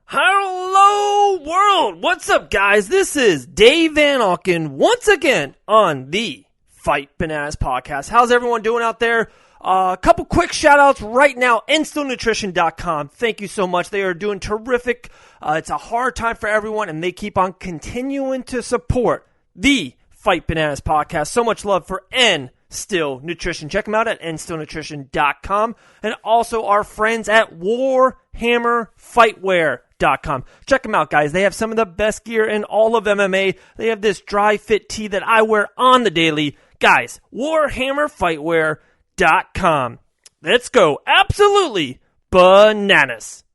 Hello world! What's up, guys? This is Dave Van Auken once again on the Fight Bananas podcast. How's everyone doing out there? A couple quick shout outs right now. InstillNutrition.com. Thank you so much. They are doing terrific. It's a hard time for everyone, and they keep on continuing to support the Fight Bananas podcast. So much love for Still Nutrition. Check them out at InstillNutrition.com, and also our friends at WarhammerFightwear.com. Check them out, guys. They have some of the best gear in all of MMA. They have this dry fit tee that I wear on the daily. Guys, WarhammerFightwear.com. Let's go. Absolutely bananas.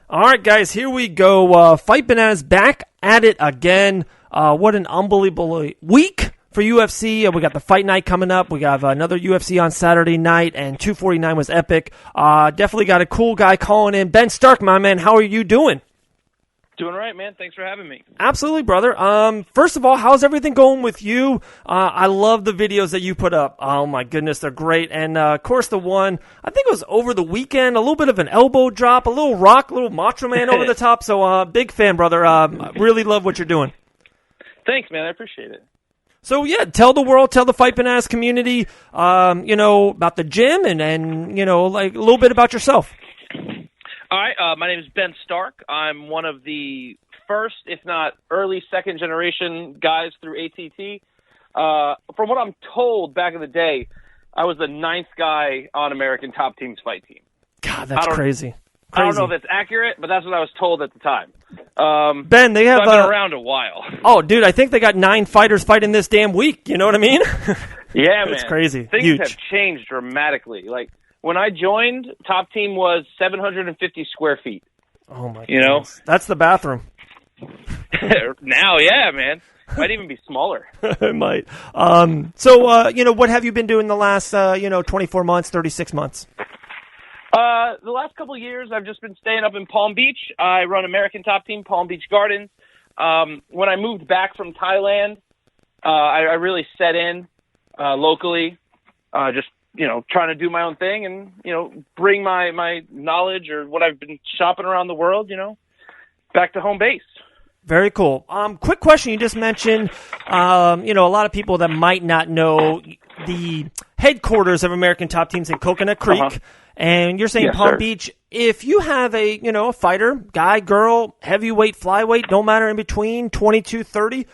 All right, guys, here we go. Fight Bananas back at it again. What an unbelievable week for UFC. We got the fight night coming up. We got another UFC on Saturday night, and 249 was epic. Definitely got a cool guy calling in. Ben Stark, my man, how are you doing? Doing all right, man. Thanks for having me. Absolutely, brother. First of all, how's everything going with you? I love the videos that you put up. Oh, my goodness, they're great. And, of course, the one, I think it was over the weekend, a little bit of an elbow drop, a little rock, a little Macho Man over the top. So, big fan, brother. Really love what you're doing. Thanks, man. I appreciate it. So, yeah, tell the world, tell the Fight Bananas community, about the gym and like a little bit about yourself. All right. My name is Ben Stark. I'm one of the first, if not early second generation guys through ATT. From what I'm told back in the day, I was the 9th guy on American Top Team's fight team. God, that's crazy. I don't know if that's accurate, but that's what I was told at the time. Ben, they have so I've been around a while. Oh, dude, I think they got 9 fighters fighting this damn week. You know what I mean? Yeah, man. It's crazy. Things Huge. have changed dramatically. Like, when I joined, Top Team was 750 square feet. Oh, my goodness. You know? That's the bathroom. Now, yeah, man. Might even be smaller. It might. So, what have you been doing the last, 24 months, 36 months? The last couple of years, I've just been staying up in Palm Beach. I run American Top Team, Palm Beach Gardens. When I moved back from Thailand, I really set in locally, just, trying to do my own thing and, bring my knowledge or what I've been shopping around the world, back to home base. Very cool. Quick question. You just mentioned, a lot of people that might not know the headquarters of American Top Teams in Coconut Creek. Uh-huh. And you're saying Yes, Palm sir. Beach, if you have a fighter, guy, girl, heavyweight, flyweight, don't matter in between, 22, 30,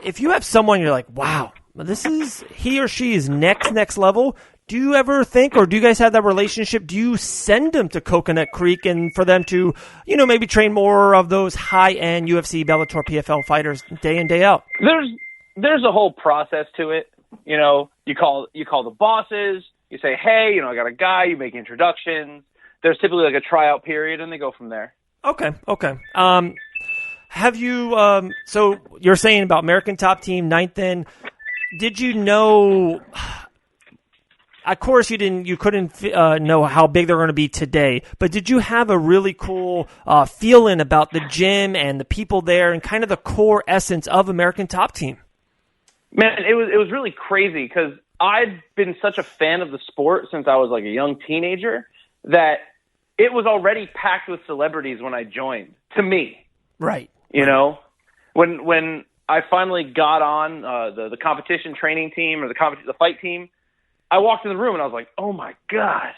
if you have someone you're like, wow, this is, he or she is next level, do you ever think, or do you guys have that relationship, do you send them to Coconut Creek and for them to, maybe train more of those high-end UFC, Bellator, PFL fighters day in, day out? There's a whole process to it. You call the bosses. You say, hey, I got a guy. You make introductions. There's typically like a tryout period, and they go from there. Okay. Have you? So you're saying about American Top Team 9th in? Did you know? Of course, you didn't. You couldn't know how big they're going to be today. But did you have a really cool feeling about the gym and the people there, and kind of the core essence of American Top Team? Man, it was really crazy because I've been such a fan of the sport since I was like a young teenager that it was already packed with celebrities when I joined. To me, right? When I finally got on the competition training team or the fight team, I walked in the room and I was like, oh my God,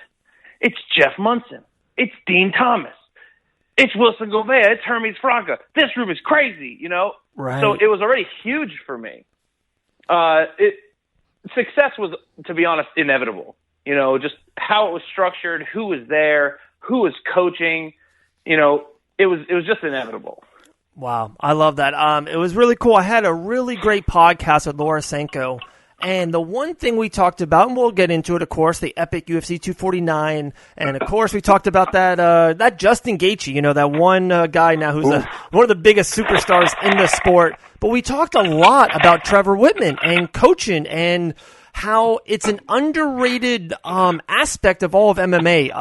it's Jeff Munson, it's Dean Thomas, it's Wilson Gouveia, it's Hermes Franca. This room is crazy, Right. So it was already huge for me. Success was, to be honest, inevitable. Just how it was structured, who was there, who was coaching. It was just inevitable. Wow, I love that. It was really cool. I had a really great podcast with Laura Senko, and the one thing we talked about, and we'll get into it, of course, the epic UFC 249, and of course we talked about that Justin Gaethje, that one guy now who's one of the biggest superstars in the sport. But we talked a lot about Trevor Whitman and coaching and how it's an underrated aspect of all of MMA.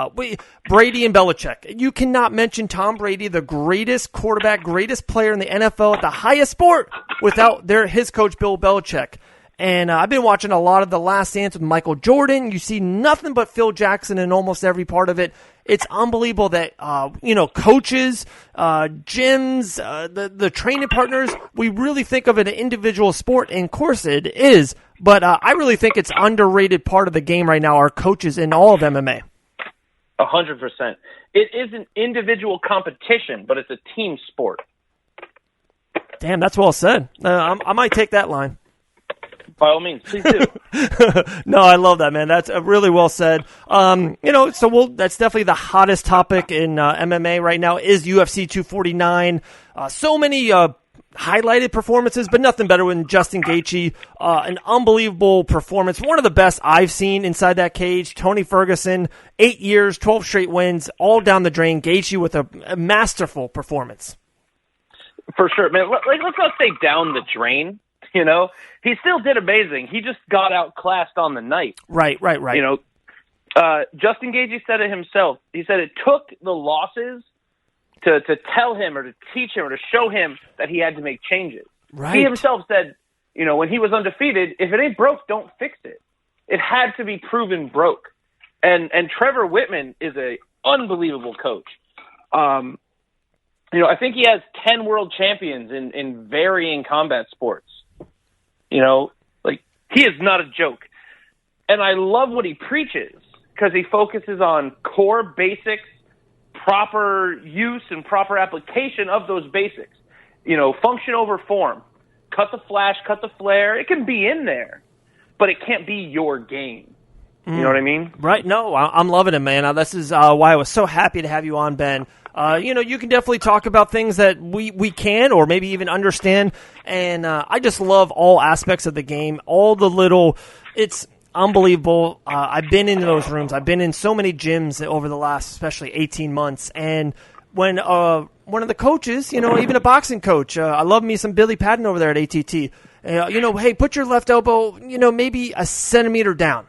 Brady and Belichick. You cannot mention Tom Brady, the greatest quarterback, greatest player in the NFL at the highest sport, without his coach, Bill Belichick. And I've been watching a lot of The Last Dance with Michael Jordan. You see nothing but Phil Jackson in almost every part of it. it's unbelievable that, coaches, gyms, the training partners, we really think of it an individual sport, and of course it is, but I really think it's underrated part of the game right now, our coaches in all of MMA. 100%. It is an individual competition, but it's a team sport. Damn, that's well said. I might take that line. By all means, please do. No, I love that, man. That's really well said. That's definitely the hottest topic in MMA right now is UFC 249. So many highlighted performances, but nothing better than Justin Gaethje. An unbelievable performance. One of the best I've seen inside that cage. Tony Ferguson, 8 years, 12 straight wins, all down the drain. Gaethje with a masterful performance. For sure, man. Let's not say down the drain. He still did amazing. He just got outclassed on the night. Right. Justin Gaethje said it himself. He said it took the losses to tell him or to teach him or to show him that he had to make changes. Right. He himself said, when he was undefeated, if it ain't broke, don't fix it. It had to be proven broke. And Trevor Whitman is a unbelievable coach. I think he has 10 world champions in varying combat sports. He is not a joke. And I love what he preaches because he focuses on core basics, proper use and proper application of those basics. Function over form. Cut the flash, cut the flare. It can be in there, but it can't be your game. You know what I mean? Right. No, I'm loving it, man. This is why I was so happy to have you on, Ben. You can definitely talk about things that we can or maybe even understand. And I just love all aspects of the game, it's unbelievable. I've been in those rooms. I've been in so many gyms over the last, especially 18 months. And when one of the coaches, even a boxing coach, I love me some Billy Patton over there at ATT, hey, put your left elbow, maybe a centimeter down.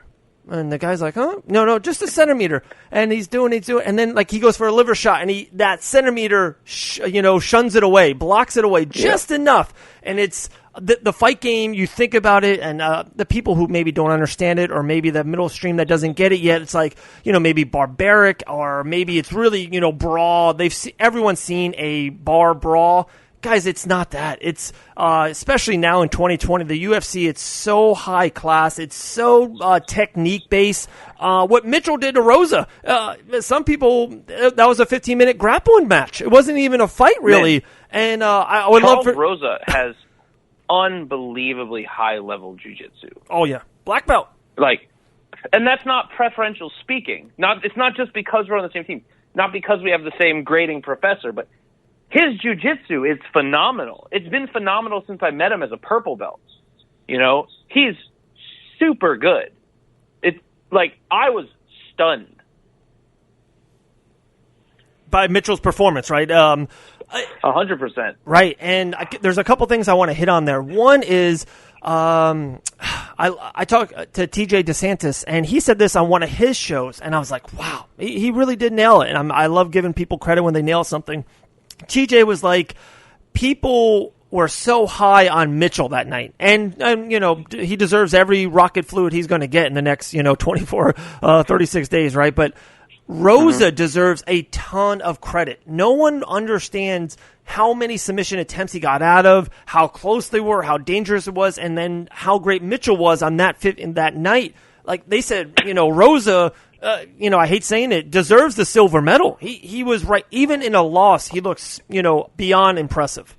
And the guy's like, huh? No, just a centimeter. And he's doing. And then, he goes for a liver shot, and that centimeter, shuns it away, blocks it away just enough. And it's the fight game, you think about it, and the people who maybe don't understand it, or maybe the middle stream that doesn't get it yet, it's maybe barbaric, or maybe it's really, brawl. Everyone's seen a bar brawl. Guys, it's not that. It's especially now in 2020, the UFC, it's so high class. It's so technique-based. What Mitchell did to Rosa, some people, that was a 15-minute grappling match. It wasn't even a fight, really. Man. And I would love for... Rosa has unbelievably high-level jiu-jitsu. Oh, yeah. Black belt. And that's not preferential speaking. It's not just because we're on the same team. Not because we have the same grading professor, but his jiu-jitsu is phenomenal. It's been phenomenal since I met him as a purple belt. He's super good. I was stunned by Mitchell's performance, right? 100%. Right, and there's a couple things I want to hit on there. One is I talked to TJ DeSantis, and he said this on one of his shows, and I was like, wow, he really did nail it. And I love giving people credit when they nail something. TJ was like, people were so high on Mitchell that night. And he deserves every rocket fluid he's going to get in the next, 36 days, right? But Rosa deserves a ton of credit. No one understands how many submission attempts he got out of, how close they were, how dangerous it was, and then how great Mitchell was on in that night. Like they said, Rosa... I hate saying it, deserves the silver medal. He was right. Even in a loss, he looks, beyond impressive.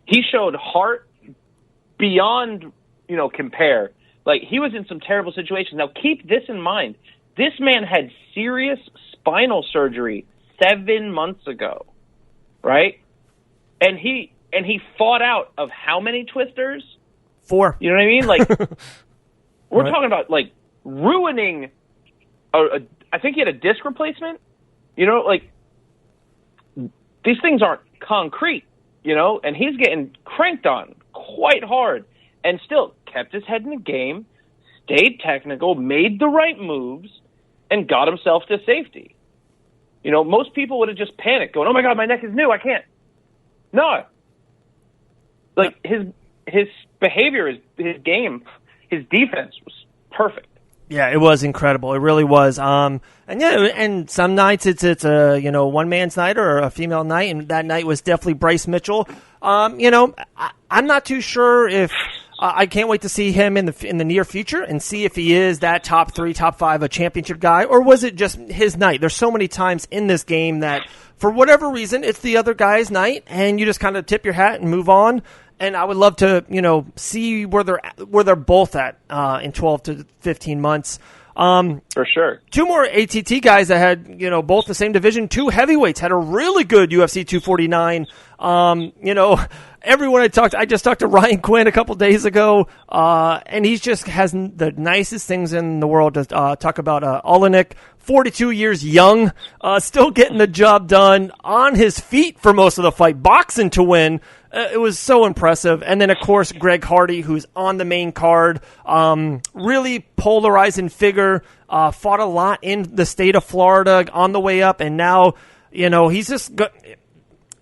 He showed heart beyond, compare. He was in some terrible situations. Now, keep this in mind. This man had serious spinal surgery 7 months ago, right? And he fought out of how many twisters? 4. You know what I mean? We're talking about, ruining... I think he had a disc replacement. These things aren't concrete, and he's getting cranked on quite hard and still kept his head in the game, stayed technical, made the right moves, and got himself to safety. Most people would have just panicked going, oh my God, my neck is new. I can't. No. His behavior, his game, his defense was perfect. Yeah, it was incredible. It really was. And some nights it's a one man's night or a female night, and that night was definitely Bryce Mitchell. I'm not too sure if I can't wait to see him in the near future and see if he is that top 3, top 5, a championship guy, or was it just his night? There's so many times in this game that for whatever reason it's the other guy's night, and you just kind of tip your hat and move on. And I would love to, see where they're both at in 12 to 15 months. For sure. 2 more ATT guys that had, both the same division. 2 heavyweights had a really good UFC 249. Everyone I just talked to Ryan Quinn a couple days ago, and he just has the nicest things in the world to talk about. Olenek, 42 years young, still getting the job done, on his feet for most of the fight, boxing to win. It was so impressive. And then, of course, Greg Hardy, who's on the main card, really polarizing figure, fought a lot in the state of Florida on the way up, and now, he's just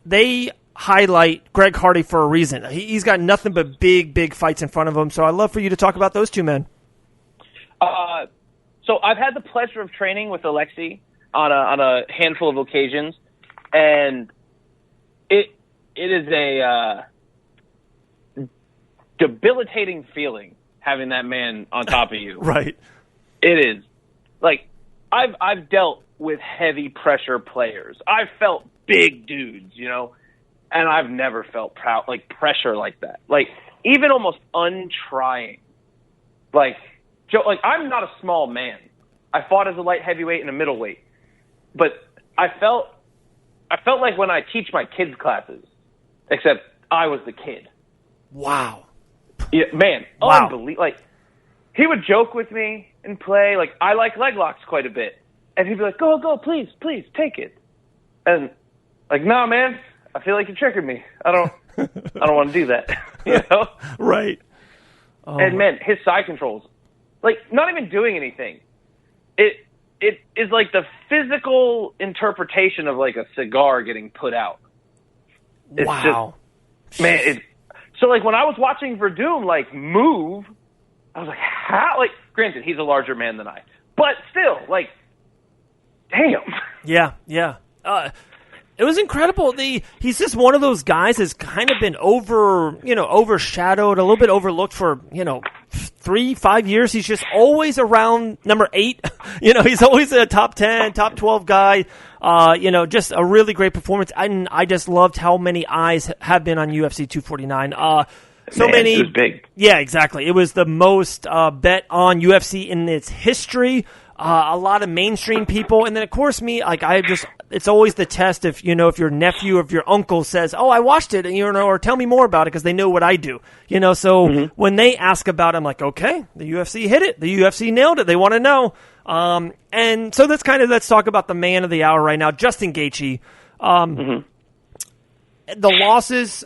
they highlight Greg Hardy for a reason. He's got nothing but big fights in front of him, so I'd love for you to talk about those 2 men. So I've had the pleasure of training with Alexi on a handful of occasions, and it is a debilitating feeling having that man on top of you. Right. It is. Like, I've dealt with heavy pressure players. I've felt big dudes, and I've never felt pressure like that. Like, even almost untrying. Like, I'm not a small man. I fought as a light heavyweight and a middleweight. But I felt like when I teach my kids' classes, except I was the kid. Wow. Yeah, man, wow. Unbelievable. Like, he would joke with me and play. Like, I like leg locks quite a bit. And he'd be like, go, please, take it. And, like, nah, man, I feel like you're tricking me. I don't want to do that. Right. Oh, and, man, his side controls, like, not even doing anything. It is like the physical interpretation of, like, a cigar getting put out. It's wow. Just, man, so, like, when I was watching Verdum, like, move, I was like, how? Like, granted, he's a larger man than I. But still, like, damn. Yeah. It was incredible. He's just one of those guys that's kind of been overshadowed, a little bit overlooked for, 3-5 years. He's just always around number 8. He's always a top 10, top 12 guy. Just a really great performance. And I just loved how many eyes have been on UFC 249. Many. It was big. Yeah, exactly. It was the most bet on UFC in its history. A lot of mainstream people, and then of course me. Like it's always the test if your nephew or if your uncle says, "Oh, I watched it," and or tell me more about it because they know what I do. So when they ask about it, I'm like, okay, the UFC hit it, the UFC nailed it. They want to know, and so let's talk about the man of the hour right now, Justin Gaethje. The losses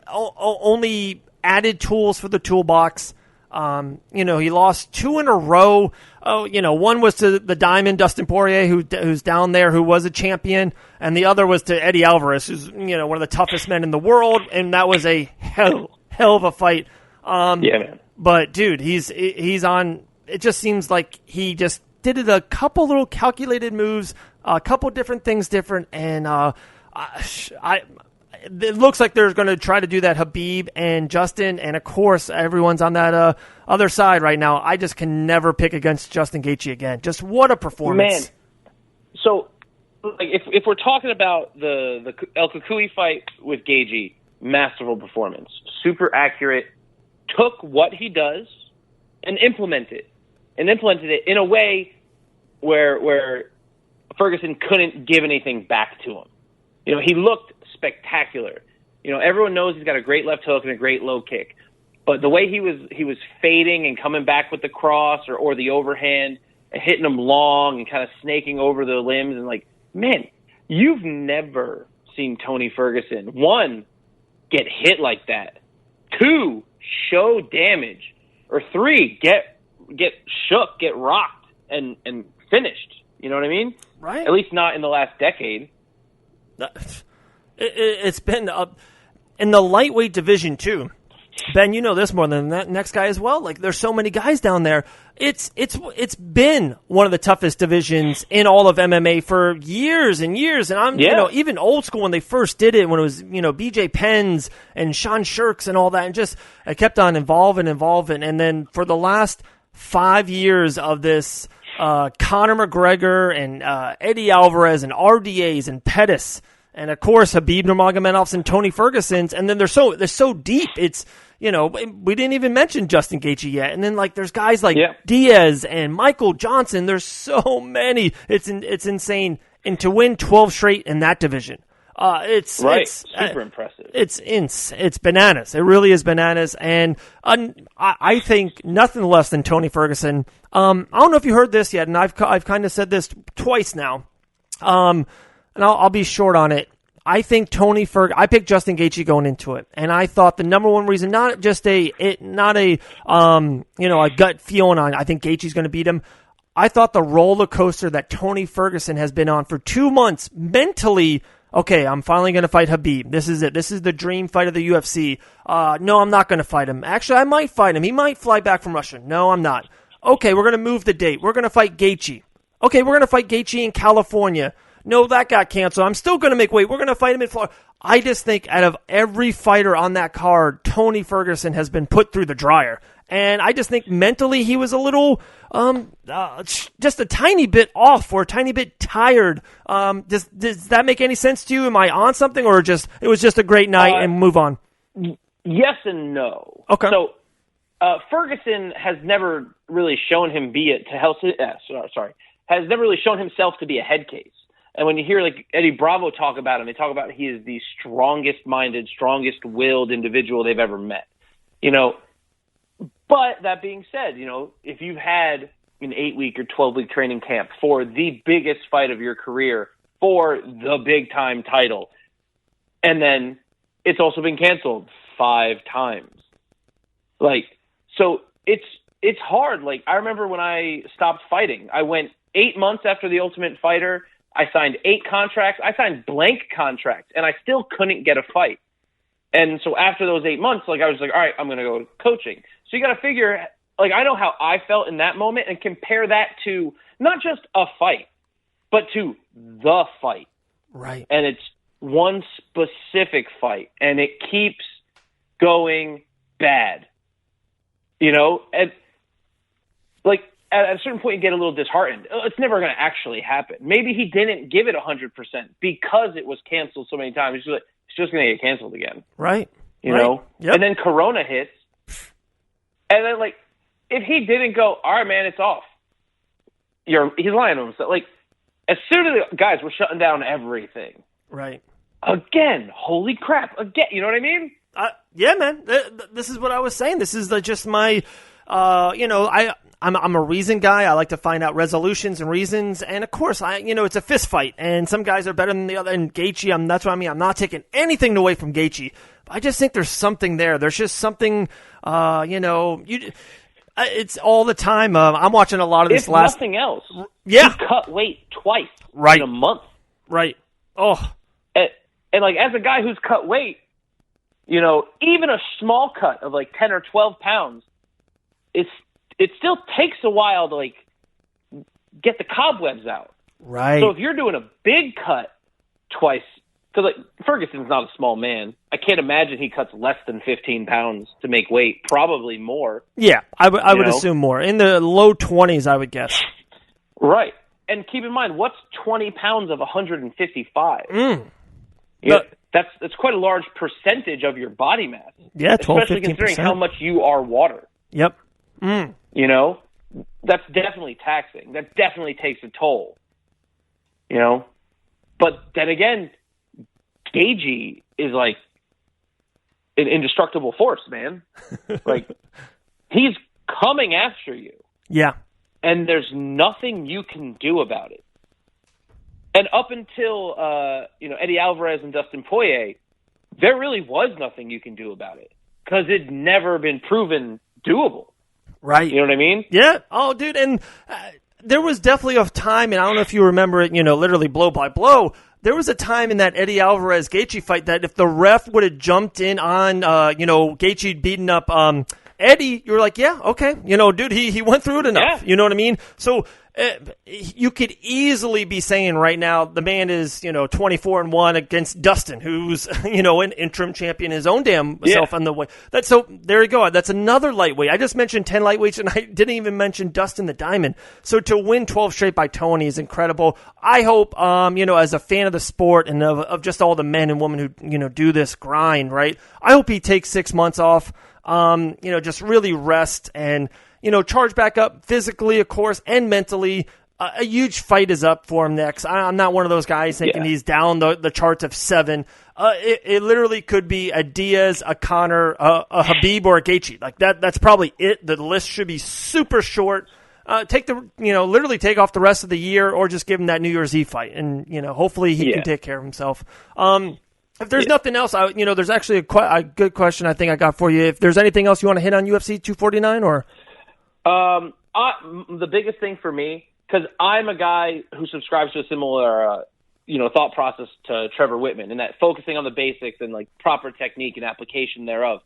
only added tools for the toolbox. He lost 2 in a row. One was to the Diamond, Dustin Poirier, who's down there, who was a champion, and the other was to Eddie Alvarez, who's, one of the toughest men in the world, and that was a hell of a fight. Yeah, man. But, dude, he's on, it just seems like he just did it a couple little calculated moves, a couple different things different, and it looks like they're going to try to do that, Habib and Justin, and of course everyone's on that other side right now. I just can never pick against Justin Gaethje again. Just what a performance. Man, so like if we're talking about the El Cucuy fight with Gaethje, masterful performance, super accurate, took what he does and implemented it in a way where Ferguson couldn't give anything back to him. He looked spectacular. Everyone knows he's got a great left hook and a great low kick. But the way he was fading and coming back with the cross or the overhand and hitting them long and kind of snaking over the limbs and like, man, you've never seen Tony Ferguson, 1, get hit like that, 2, show damage, or 3, get shook, get rocked and finished. You know what I mean? Right. At least not in the last decade. It's been in the lightweight division too. Ben, you know this more than that next guy as well. Like, there's so many guys down there. It's been one of the toughest divisions in all of MMA for years and years. And I'm, even old school when they first did it, when it was, BJ Penns and Sean Shirks and all that, and just it kept on evolving. And then for the last 5 years of this, Conor McGregor and Eddie Alvarez and RDAs and Pettis, and of course Khabib Nurmagomedovs and Tony Ferguson's, and then they're so deep. It's we didn't even mention Justin Gaethje yet, and then like there's guys like Diaz and Michael Johnson. There's so many. It's insane, and to win 12 straight in that division, it's super impressive. It's bananas. It really is bananas, and I think nothing less than Tony Ferguson. I don't know if you heard this yet, and I've kind of said this twice now. And I'll be short on it. I think I picked Justin Gaethje going into it, and I thought the number one reason, not a gut feeling on, I think Gaethje's going to beat him. I thought the roller coaster that Tony Ferguson has been on for 2 months mentally. Okay, I'm finally going to fight Khabib. This is it. This is the dream fight of the UFC. No, I'm not going to fight him. Actually, I might fight him. He might fly back from Russia. No, I'm not. Okay, we're going to move the date. We're going to fight Gaethje. Okay, we're going to fight Gaethje in California. No, that got canceled. I'm still going to make weight. We're going to fight him in Florida. I just think out of every fighter on that card, Tony Ferguson has been put through the dryer. And I just think mentally he was a little, just a tiny bit off or a tiny bit tired. Does that make any sense to you? Am I on something, or it was just a great night and move on? Yes and no. Okay. So Ferguson has never really shown has never really shown himself to be a head case. And when you hear like Eddie Bravo talk about him, they talk about he is the strongest-minded, strongest-willed individual they've ever met. But that being said, if you've had an 8-week or 12-week training camp for the biggest fight of your career, for the big-time title, and then it's also been canceled 5 times. So it's hard. Like, I remember when I stopped fighting, I went 8 months after The Ultimate Fighter. I signed 8 contracts. I signed blank contracts, and I still couldn't get a fight. And so after those 8 months, I was like, all right, I'm going to go coaching. So you got to figure, I know how I felt in that moment and compare that to not just a fight, but to the fight. Right. And it's one specific fight, and it keeps going bad. And at a certain point, you get a little disheartened. It's never going to actually happen. Maybe he didn't give it 100% because it was canceled so many times. It's just going to get canceled again. Right. You know? Yep. And then Corona hits. And then, if he didn't go, all right, man, it's off. He's lying to himself. As soon as guys were shutting down everything. Right. Again, holy crap. Again, you know what I mean? Yeah, man. This is what I was saying. This is just my, I'm a reason guy. I like to find out resolutions and reasons. And of course, it's a fist fight, and some guys are better than the other. And Gaethje, that's what I mean. I'm not taking anything away from Gaethje, but I just think there's something there. There's just something, it's all the time. I'm watching a lot of this nothing else. Yeah. He cut weight twice in a month. Right. Oh. And as a guy who's cut weight, even a small cut of 10 or 12 pounds, it still takes a while to get the cobwebs out. Right. So if you're doing a big cut twice, because Ferguson's not a small man. I can't imagine he cuts less than 15 pounds to make weight. Probably more. Yeah, I would assume more. In the low 20s, I would guess. Right. And keep in mind, what's 20 pounds of 155? That's quite a large percentage of your body mass. Yeah, 12, especially 15%. Considering how much you are water. Yep. That's definitely taxing. That definitely takes a toll. But then again, Gaethje is an indestructible force, man. He's coming after you. Yeah. And there's nothing you can do about it. And up until Eddie Alvarez and Dustin Poirier, there really was nothing you can do about it because it'd never been proven doable. Right. You know what I mean? Yeah. Oh, dude. And there was definitely a time, and I don't know if you remember it, literally blow by blow, there was a time in that Eddie Alvarez-Gaethje fight that if the ref would have jumped in on, Gaethje beating up Eddie, you were like, yeah, okay. Dude, he went through it enough. Yeah. You know what I mean? So you could easily be saying right now the man is, 24-1 against Dustin, who's, an interim champion his own damn self on the way. So there you go. That's another lightweight. I just mentioned 10 lightweights, and I didn't even mention Dustin the Diamond. So to win 12 straight by Tony is incredible. I hope, as a fan of the sport and of just all the men and women who, do this grind, right? I hope he takes 6 months off, just really rest and, charge back up physically, of course, and mentally. A huge fight is up for him next. I'm not one of those guys thinking he's down the charts of 7. It literally could be a Diaz, a Conor, a Khabib, or a Gaethje. Like that's probably it. The list should be super short. Literally take off the rest of the year, or just give him that New Year's Eve fight, and hopefully he can take care of himself. If there's nothing else, there's actually a good question I think I got for you. If there's anything else you want to hit on UFC 249, or the biggest thing for me, because I'm a guy who subscribes to a similar, thought process to Trevor Whitman, and that focusing on the basics and like proper technique and application thereof.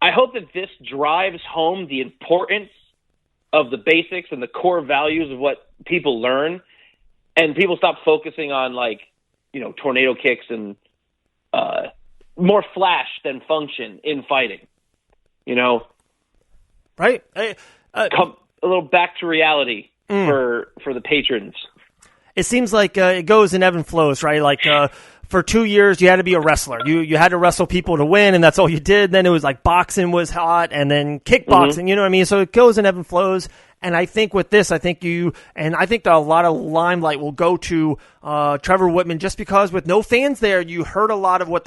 I hope that this drives home the importance of the basics and the core values of what people learn, and people stop focusing on tornado kicks and more flash than function in fighting. Right? Come a little back to reality for the patrons. It seems like it goes in ebb and flows, right? Like for 2 years, you had to be a wrestler. You had to wrestle people to win, and that's all you did. Then it was like boxing was hot, and then kickboxing. You know what I mean? So it goes in ebb and flows. And I think with this, I think that a lot of limelight will go to Trevor Whitman, just because with no fans there, you heard a lot of what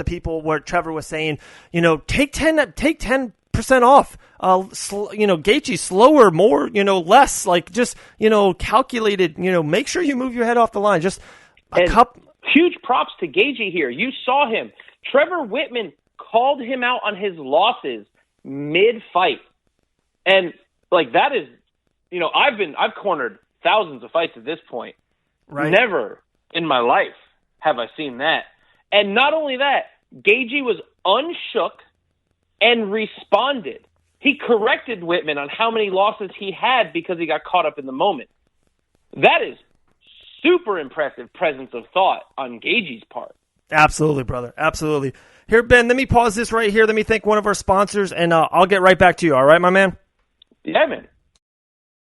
Trevor was saying. Take 10% off. Gaethje slower, more, less, like just, calculated, make sure you move your head off the line. Just a cup. Huge props to Gaethje here. You saw him. Trevor Whitman called him out on his losses mid-fight. And that is, I've cornered thousands of fights at this point. Right. Never in my life have I seen that. And not only that, Gaethje was unshook and responded. He corrected Whitman on how many losses he had because he got caught up in the moment. That is super impressive presence of thought on Gaethje's part. Absolutely, brother. Absolutely. Here, Ben, let me pause this right here. Let me thank one of our sponsors, and I'll get right back to you. All right, my man? Yeah, man.